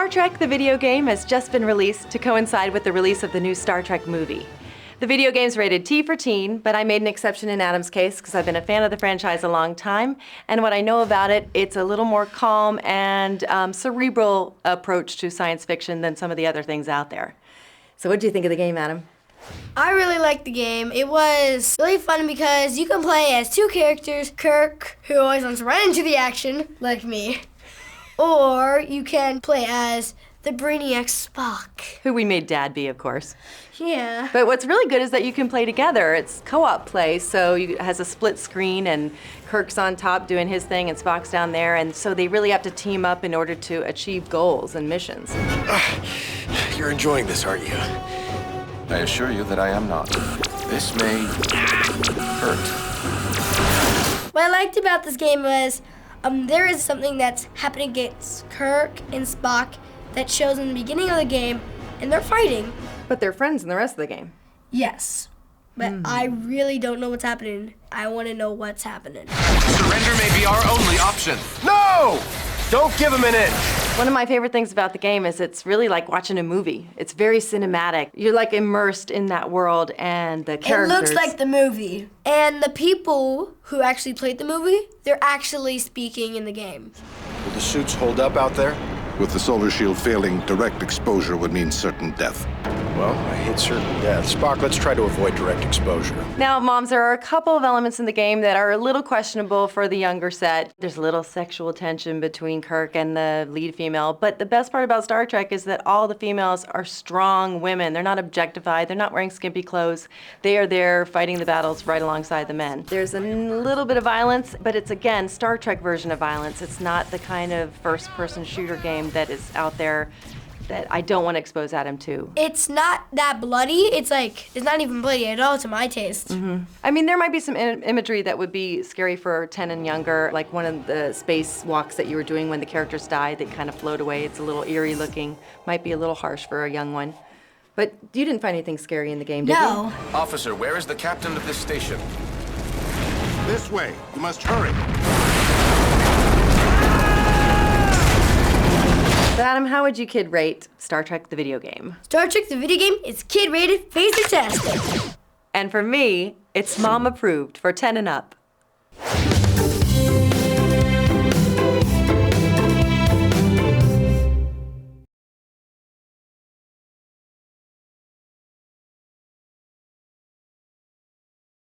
Star Trek, the video game, has just been released to coincide with the release of the new Star Trek movie. The video game's rated T for teen, but I made an exception in Adam's case because I've been a fan of the franchise a long time, and what I know about it, it's a little more calm and cerebral approach to science fiction than some of the other things out there. So what did you think of the game, Adam? I really liked the game. It was really fun because you can play as two characters, Kirk, who always wants to run into the action, like me, or you can play as the brainiac Spock. Who we made Dad be, of course. Yeah. But what's really good is that you can play together. It's co-op play, so it has a split screen, and Kirk's on top doing his thing, and Spock's down there, and so they really have to team up in order to achieve goals and missions. You're enjoying this, aren't you? I assure you that I am not. This may hurt. What I liked about this game was there is something that's happening against Kirk and Spock that shows in the beginning of the game, and they're fighting. But they're friends in the rest of the game. Yes, but I really don't know what's happening. I want to know what's happening. Surrender may be our only option. No! Don't give him an inch! One of my favorite things about the game is it's really like watching a movie. It's very cinematic. You're like immersed in that world and the characters. It looks like the movie. And the people who actually played the movie, they're actually speaking in the game. Will the suits hold up out there? With the solar shield failing, direct exposure would mean certain death. Well, I hate certain death. Spock, let's try to avoid direct exposure. Now, moms, there are a couple of elements in the game that are a little questionable for the younger set. There's a little sexual tension between Kirk and the lead female, but the best part about Star Trek is that all the females are strong women. They're not objectified. They're not wearing skimpy clothes. They are there fighting the battles right alongside the men. There's a little bit of violence, but it's, again, Star Trek version of violence. It's not the kind of first-person shooter game that is out there that I don't want to expose Adam to. It's not that bloody. It's not even bloody at all to my taste. I mean, there might be some imagery that would be scary for 10 and younger, like one of the space walks that you were doing when the characters died, they kind of float away. It's a little eerie looking, might be a little harsh for a young one. But you didn't find anything scary in the game, did you? No. Officer, where is the captain of this station? This way. You must hurry. So Adam, how would you kid rate Star Trek the video game? Star Trek the video game is kid-rated, phaser-tastic. And for me, it's mom approved for 10 and up.